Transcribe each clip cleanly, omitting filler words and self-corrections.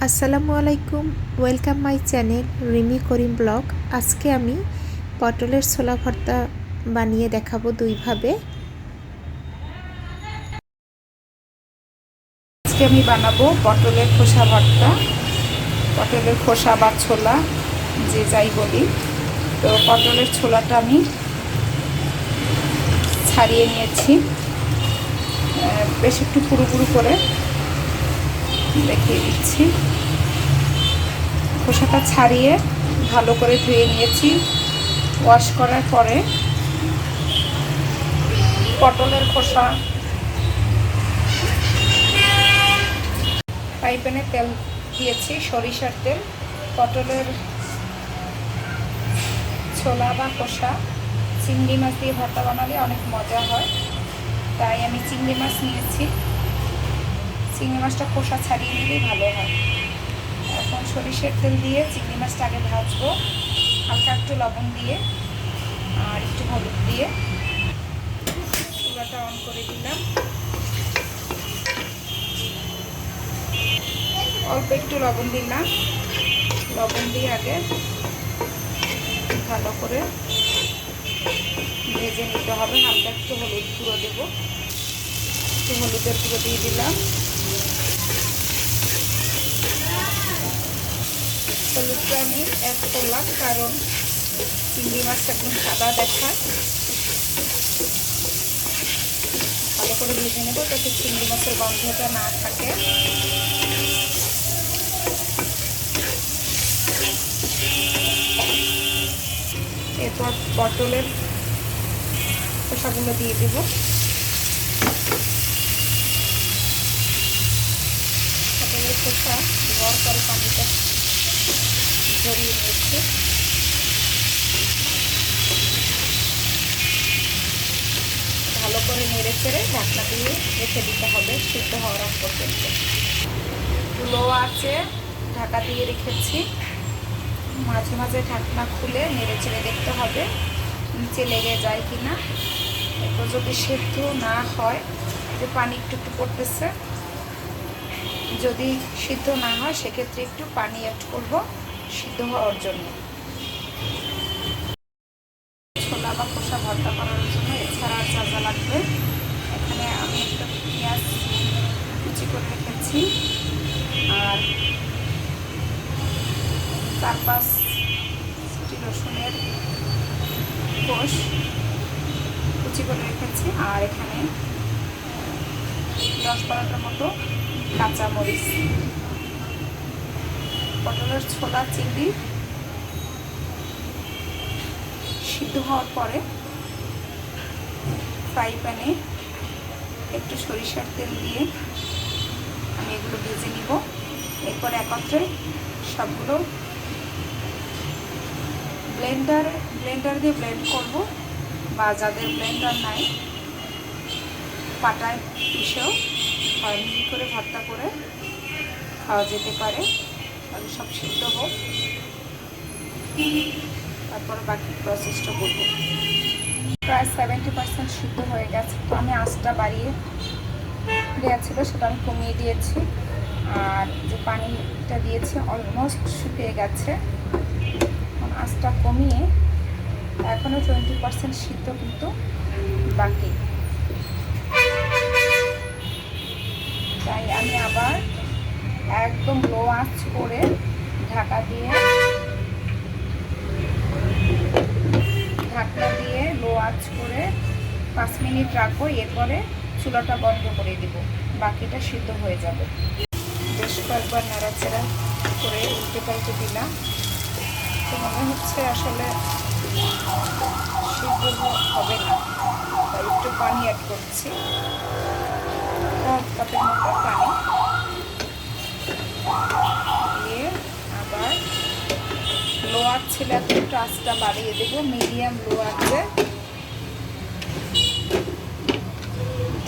আসসালামু আলাইকুম, welcome my channel Rimi Karim blog. আজকে আমি পটলের ছোলা ভর্তা বানিয়ে দেখাবো দুইভাবে। আজকে আমি বানাবো পটলের খোসা ভর্তা। পটলের খোসা বা ছোলা যে যাই বলি। তো পটলের ছোলাটা আমি ছাড়িয়ে নিয়েছি, বেশ একটু পুরু পুরু করে দেখিয়ে দিচ্ছি। খোসাটা ছাড়িয়ে ভালো করে ধুয়ে নিয়েছি। ওয়াশ করার পরে পটলের খোসা ফ্রাই প্যানে তেল দিয়েছি, সরিষার তেল। পটলের ছোলা বা খোসা চিংড়ি মাছ দিয়ে ভর্তা বানালে অনেক মজা হয়, তাই আমি চিংড়ি মাছ নিয়েছি। চিংড়ি মাছটা খোসা ছাড়িয়ে নিলেই ভালো হয়। এখন সরিষার তেল দিয়ে চিংড়ি মাছটা আগে ভাজবো, হালকা একটু লবণ দিয়ে আর একটু হলুদ দিয়ে। চুলাটা অন করে দিলাম, অল্প একটু লবণ দিলাম। লবণ দিয়ে আগে ভালো করে ভেজে নিতে হবে। হালকা একটু হলুদ গুঁড়ো দেবো, একটু হলুদের গুঁড়ো দিয়ে দিলাম। হলুদটা আমি অ্যাড করলাম কারণ চিংড়ি মাছটা একদম সাদা দেখা। ভালো করে ভেজে নেবো যাতে চিংড়ি মাছের গন্ধটা না থাকে। এরপর পটলের খোসাগুলো দিয়ে দেব। পটলের খোসা দেওয়ার পরে পানিটা ঝরিয়ে নিয়েছি। ভালো করে নেড়ে চেড়ে ঢাকনা দিয়ে রেখে দিতে হবে সিদ্ধ হওয়ার আগ পর্যন্ত। লো আছে ঢাকা দিয়ে রেখেছি। মাঝে মাঝে ঢাকনা খুলে নেড়ে চেড়ে দেখতে হবে নিচে লেগে যায় কিনা। এরপর যদি সেদ্ধ না হয়, যে পানি একটু একটু পড়তেছে, যদি সিদ্ধ না হয় সেক্ষেত্রে একটু পানি অ্যাড করব সিদ্ধ হওয়ার জন্য। ছোলা বা খোসা ভর্তা করার জন্য এছাড়া যা যা লাগবে, এখানে আমি একটা পেঁয়াজ কুচি করে রেখেছি আর 4-5টি রসুনের কোষ কুচি করে রেখেছি আর এখানে 10-12টার মতো কাঁচামরিচ। পটলের ছোলা চিংড়ি সিদ্ধ হওয়ার পরে ফ্রাই প্যানে একটু সরিষার তেল দিয়ে আমি এগুলো ভেজে নিব। এরপর একত্রে সবগুলো ব্লেন্ডার দিয়ে ব্লেন্ড করব, বা যাদের ব্লেন্ডার নাই পাটায় পিষেও মিহি করে ভর্তা করে খাওয়া যেতে পারে। তাহলে সব সিদ্ধ হোক, তারপর বাকি প্রসেসটা করব। প্রায় 70% সিদ্ধ হয়ে গেছে, তো আমি আঁচটা বাড়িয়ে দেওয়া ছিল সেটা আমি কমিয়ে দিয়েছি। আর যে পানিটা দিয়েছি অলমোস্ট শুকিয়ে গেছে। আঁচটা কমিয়ে এখনও 20% সিদ্ধ কিন্তু বাকি, তাই আমি আবার একদম লো আঁচ করে ঢাকা দিয়ে লো আঁচ করে 5 মিনিট রাখবো। এরপরে চুলাটা বন্ধ করে দিব, বাকিটা সিদ্ধ হয়ে যাবে। বেশ কয়েকবার নাড়াচাড়া করে উল্টে পাল্টে দিলাম। তো মনে হচ্ছে আসলে সিদ্ধ হবে না, তাই একটু পানি অ্যাড করছি, 1 কাপের মতো পানি দিয়ে আবার লো আঁচ ছিল, একটু আঁচটা বাড়িয়ে দেবো। মিডিয়াম লো আঁচে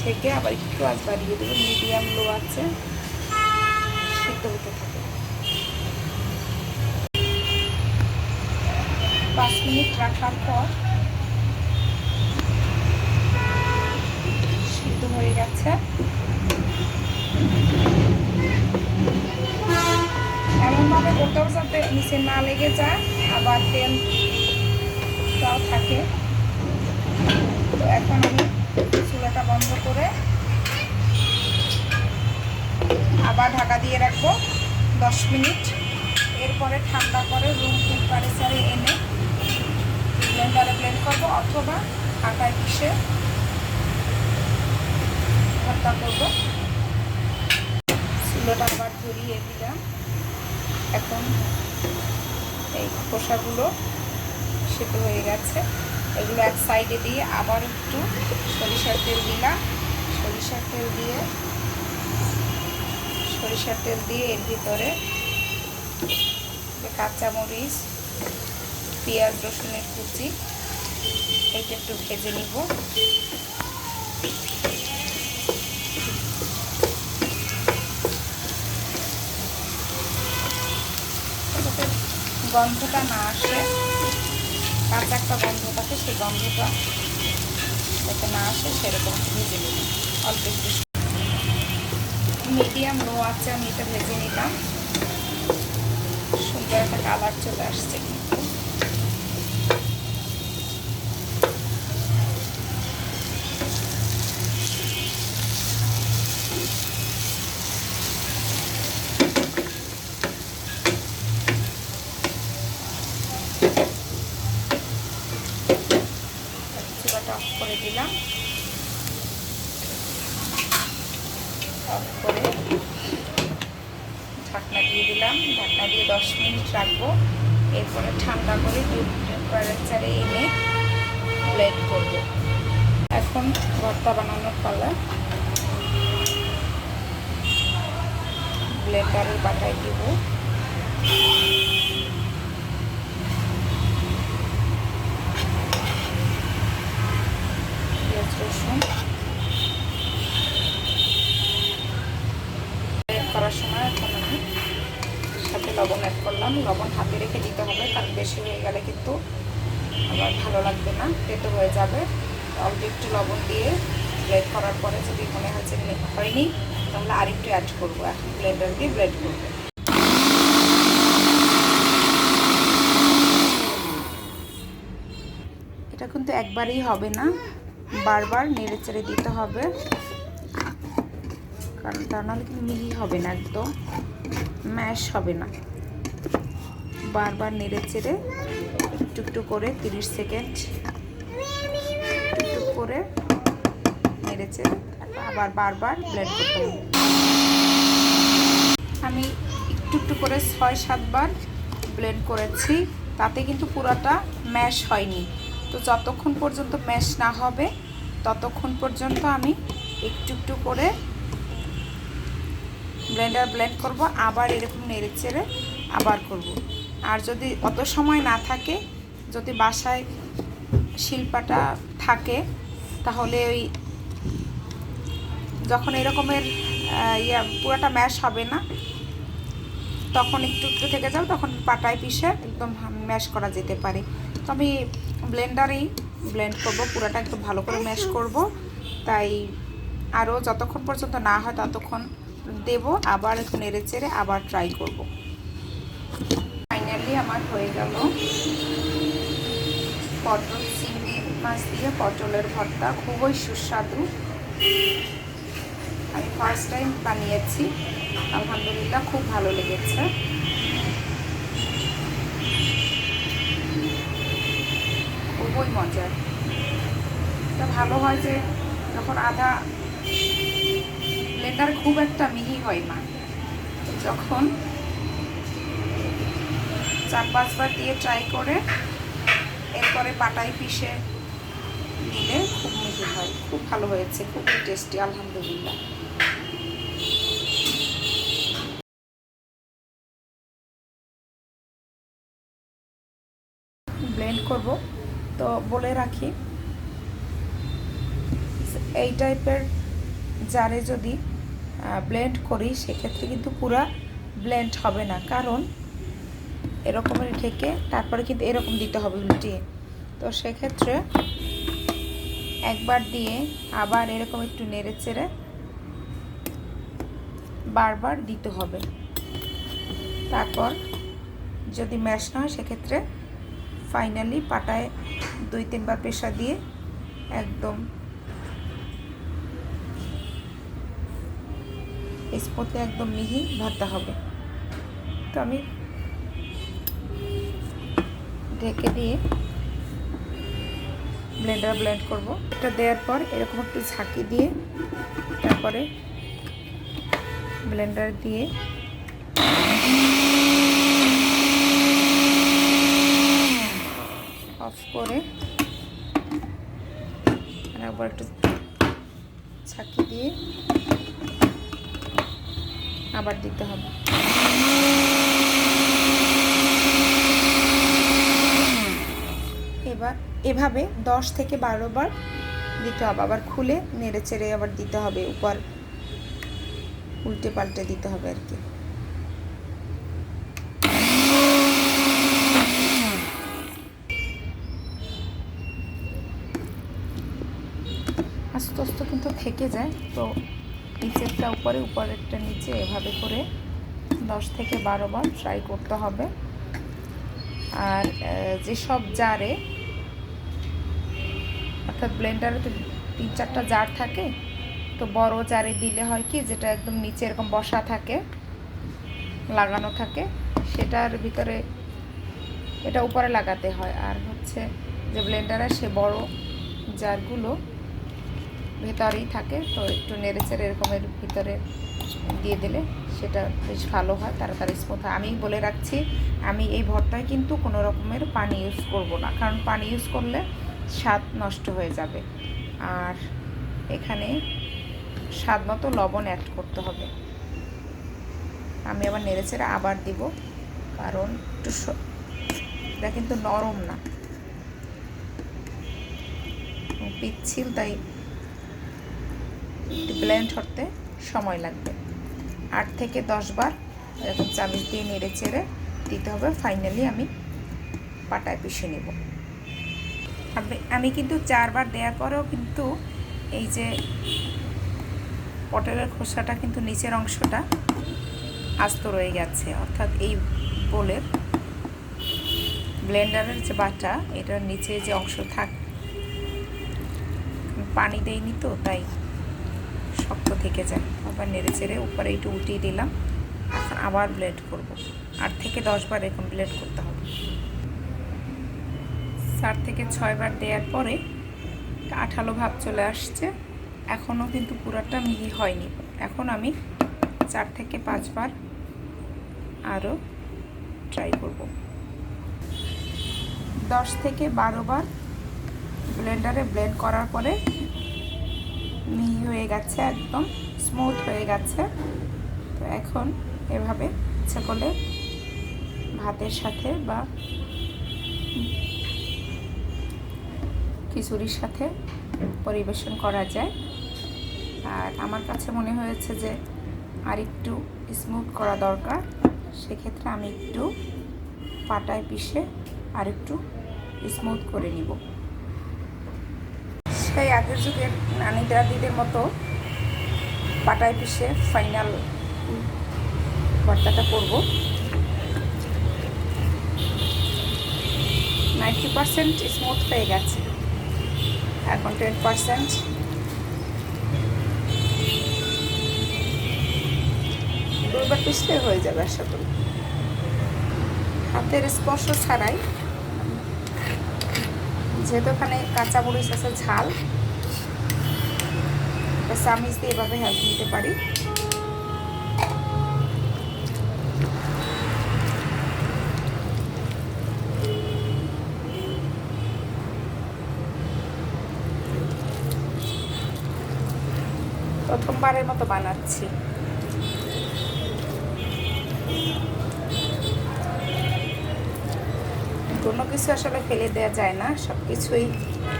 থেকে আবার একটু আঁচ বাড়িয়ে দেবো। মিডিয়াম লো আঁচে সিদ্ধ হতে থাকে। 5 মিনিট রাখার পর সিদ্ধ হয়ে গেছে। এমনভাবে করতে হবে যাতে নিচে না লেগে যায়, আবার তেলটাও থাকে। তো এখন আমি চুলাটা বন্ধ করে আবার ঢাকা দিয়ে রাখবো 10 মিনিট। এরপরে ঠান্ডা করে রুম টেম্পারেচারে এনে ব্লেন্ডারে ব্লেন্ড করবো, অথবা আটায় পিষে ভর্তা করবো। চুলোটা আবার ধরিয়ে দিলাম। এখন এই খোসাগুলো সেদ্ধ হয়ে গেছে, এগুলো এক সাইডে দিয়ে আবার একটু সরিষার তেল দিলাম। সরিষার তেল দিয়ে এর ভিতরে কাঁচামরিচ, পেঁয়াজ, রসুনের কুচি এইটা একটু ভেজে নিব। গন্ধটা না আসে, কাঁচা একটা গন্ধ থাকে, সেই গন্ধটা যাতে না আসে সেরকম ভেজে নিব। অল্প একটু মিডিয়াম লো আছে আমি এটা ভেজে নিলাম। সুন্দর একটা কালার চলে আসছে কিন্তু। চুলাটা অফ করে দিলাম। অফ করে ঢাকনা দিয়ে দিলাম। ঢাকনা দিয়ে 10 মিনিট রাখবো। এরপরে ঠান্ডা করে রুম টেম্পারেচারে এনে ব্লেন্ড করব। এখন ভর্তা বানানোর পালা। ব্লেন্ডারের বাটায় দিব পেঁয়াজ, রসুন। করার সময় এখন আমি সাথে লবণ অ্যাড করলাম। লবণ হাতে রেখে দিতে হবে, কারণ বেশি হয়ে গেলে কিন্তু আবার ভালো লাগবে না, তেতো হয়ে যাবে। অল্প একটু লবণ দিয়ে ব্লেন্ড করার পরে যদি মনে হয় যে হয়নি, তাহলে আরেকটু অ্যাড করবো। এখন ব্লেন্ডার দিয়ে ব্লেন্ড করবো। এটা কিন্তু একবারেই হবে না, বারবার নেড়ে চেড়ে দিতে হবে, কারণ তা নাহলে কিন্তু মিহি হবে না, একদম ম্যাশ হবে না। বারবার নেড়ে চেড়ে একটু একটু করে 30 সেকেন্ড একটু একটু করে নেড়ে চেড়ে আবার বারবার ব্লেন্ড করতে হবে। আমি একটু একটু করে 6-7 বার ব্লেন্ড করেছি, তাতে কিন্তু পুরোটা ম্যাশ হয়নি। তো যতক্ষণ পর্যন্ত ম্যাশ না হবে ততক্ষণ পর্যন্ত আমি একটু একটু করে ব্লেন্ড করব, আবার এরকম নেড়ে চেড়ে আবার করব। আর যদি অত সময় না থাকে, যদি বাসায় শিলপাটা থাকে, তাহলে ওই যখন এরকমের পুরোটা ম্যাশ হবে না, তখন একটু একটু থেকে যাও, তখন পাটায় পিষে একদম ম্যাশ করা যেতে পারে। তো আমি ব্লেন্ডারেই ব্লেন্ড করব, পুরোটা একটু ভালো করে ম্যাশ করব। তাই আরও যতক্ষণ পর্যন্ত না হয় ততক্ষণ দেব, আবার একটু নেড়ে চেড়ে আবার ট্রাই করব। ফাইনালি আমার হয়ে গেল পটল চিংড়ি মাছ দিয়ে পটলের ভর্তা, খুবই সুস্বাদু। আমি ফার্স্ট টাইম বানিয়েছি, আলহামদুলিল্লাহ খুব ভালো লেগেছে। খুবই মজার। এটা ভালো হয় যে যখন আধা ব্লেন্ডার খুব একটা মিহি হয় না, যখন 4-5 বার দিয়ে ট্রাই করে এরপরে পাটায় পিষে নিলে খুব মিহি হয়। খুব ভালো হয়েছে, খুবই টেস্টি, আলহামদুলিল্লাহ। ব্লেন্ড করব, তো বলে রাখি এই টাইপের জারে যদি ব্লেন্ড করি সেক্ষেত্রে কিন্তু পুরা ব্লেন্ড হবে না, কারণ এরকমের ঢেকে তারপরে কিন্তু এরকম দিতে হবে উল্টিয়ে। তো সেক্ষেত্রে একবার দিয়ে আবার এরকম একটু নেড়ে চেড়ে বারবার দিতে হবে। তারপর যদি ম্যাশ না হয় সেক্ষেত্রে ফাইনালি পাটায় 2-3 বার প্রেসার দিয়ে একদম স্মুথলি একদম মিহি ভাজতে হবে। তো আমি ঢেকে দিয়ে ব্লেন্ড করব। এটা দেওয়ার পর এরকম একটু ঝাঁকি দিয়ে তারপরে ব্লেন্ডার দিয়ে অফ করে একবার একটু ঝাঁকি দিয়ে আবার দিতে হবে। এবার এভাবে 10 থেকে 12 বার দিতে হবে। আবার খুলে নেড়ে চেড়ে আবার দিতে হবে, উপর উল্টে পাল্টে দিতে হবে আর কি। আস্তে আস্তে কিন্তু থেকে যায়, তো নিচেরটা উপরে উপরেরটা নিচে এভাবে করে 10 থেকে 12 বার ট্রাই করতে হবে। আর যেসব জারে অর্থাৎ ব্লেন্ডারে তো 3-4টা জার থাকে, তো বড় জারে দিলে হয় কি যেটা একদম নিচে এরকম বসা থাকে লাগানো থাকে সেটার ভিতরে এটা উপরে লাগাতে হয়। আর হচ্ছে যে ব্লেন্ডারে সে বড় জারগুলো ভেতরেই থাকে, তো একটু নেড়েচেড়ে এরকমের ভিতরে দিয়ে দিলে সেটা বেশ ভালো হয়, তাড়াতাড়ি স্মুথ হয়। আমি বলে রাখছি, আমি এই ভর্তায় কিন্তু কোনো রকমের পানি ইউজ করব না, কারণ পানি ইউজ করলে স্বাদ নষ্ট হয়ে যাবে। আর এখানে স্বাদ মতো লবণ অ্যাড করতে হবে। আমি আবার নেড়েচেড়ে আবার দিব, কারণ একটু এটা কিন্তু নরম না, পিচ্ছিল, তাই একটু ব্লেন্ড করতে সময় লাগবে। 8 থেকে 10 বার এরকম চামচ দিয়ে নেড়ে চেড়ে দিতে হবে। ফাইনালি আমি পাটায় পিষে নেব। আমি কিন্তু 4 বার দেওয়ার পরেও কিন্তু এই যে পটলের খোসাটা কিন্তু নিচের অংশটা আস্ত রয়ে গেছে, অর্থাৎ এই বোলের ব্লেন্ডারের যে বাটা এটার নিচে যে অংশ পানি দেয়নি তো তাই শক্ত থেকে যায়। আবার নেড়ে চেড়ে উপরে একটু উল্টিয়ে দিলাম। এখন আবার ব্লেন্ড করব। 8 থেকে 10 বার এরকম ব্লেন্ড করতে হবে। 4 থেকে 6 বার দেওয়ার পরে আঠালো ভাব চলে আসছে, এখনও কিন্তু পুরাটা মিহি হয়নি। এখন আমি 4 থেকে 5 বার আরও ট্রাই করব। 10 থেকে 12 বার ব্লেন্ডারে ব্লেন্ড করার পরে মিহি হয়ে গেছে, একদম স্মুথ হয়ে গেছে। তো এখন এভাবে ইচ্ছা করলে ভাতের সাথে বা খিচুড়ির সাথে পরিবেশন করা যায়। আর আমার কাছে মনে হয়েছে যে আর একটু স্মুথ করা দরকার, সেক্ষেত্রে আমি একটু পাটায় পিষে আর একটু স্মুথ করে নিব। সেই আগের যুগের নানি দাদিদের মতো পাটায় পিষে ফাইনাল ভর্তাটা করব। 90% স্মুথ হয়ে গেছে, এখন 10% দুবার পিষলে হয়ে যাবে আশা করি। হাতের স্পর্শ ছাড়াই, যেহেতু ওখানে কাঁচা মরিচ আছে ঝাল, চামিচ দিয়ে এভাবে হেল্প নিতে পারি। প্রথমবারের মতো বানাচ্ছি। কোনো কিছু আসলে ফেলে দেওয়া যায় না, সব কিছুই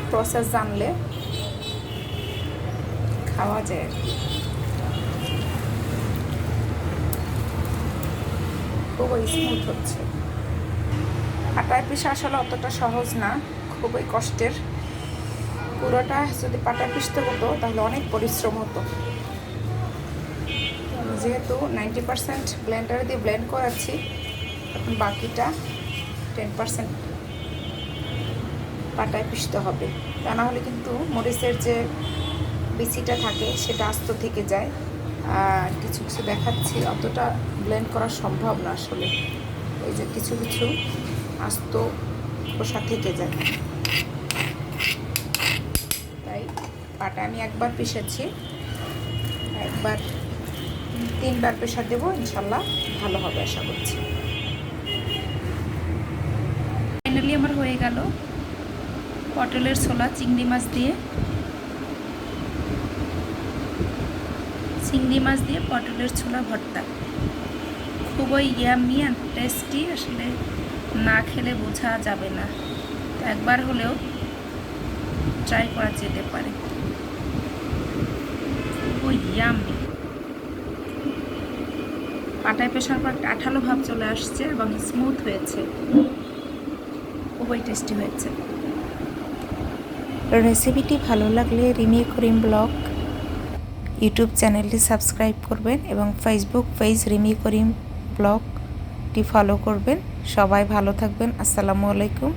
প্রসেস জানলে খাওয়া যায়। খুবই স্মুথ হচ্ছে। পাটায় পিষা আসলে অতটা সহজ না, খুবই কষ্টের। পুরোটা যদি পাটায় পিষতে হতো তাহলে অনেক পরিশ্রম হতো। যেহেতু 90% ব্লেন্ডার দিয়ে ব্লেন্ড করাচ্ছি, এখন বাকিটা 10% পাটায় পিষতে হবে, তা না হলে কিন্তু মরিচের যে বিচিটা থাকে সেটা আস্ত থেকে যায়। আর কিছু কিছু দেখাচ্ছি অতটা ব্লেন্ড করা সম্ভব না আসলে, এই যে কিছু কিছু আস্ত খোসা থেকে যায়, তাই পাটা আমি একবার পিষেছি, একবার 3বার প্রেশার দেবো, ইনশাল্লাহ ভালো হবে আশা করছি। ফাইনালি আমার হয়ে গেল পটলের ছোলা চিংড়ি মাছ দিয়ে পটলের ছোলা ভর্তা। খুবই ইয়ামি অ্যান্ড টেস্টি, আসলে না খেলে বোঝা যাবে না, তো একবার হলেও ট্রাই করা যেতে পারে। খুবই ইয়ামি, পাটায় পেশার পর একটা আঠালো ভাব চলে আসছে এবং স্মুথ হয়েছে, খুবই টেস্টি হয়েছে। রেসিপিটি ভালো লাগলে রিমি করিম ব্লগ ইউটিউব চ্যানেলটি সাবস্ক্রাইব করবেন এবং ফেসবুক পেজ রিমি করিম ব্লগটি ফলো করবেন। সবাই ভালো থাকবেন। আসসালামু আলাইকুম।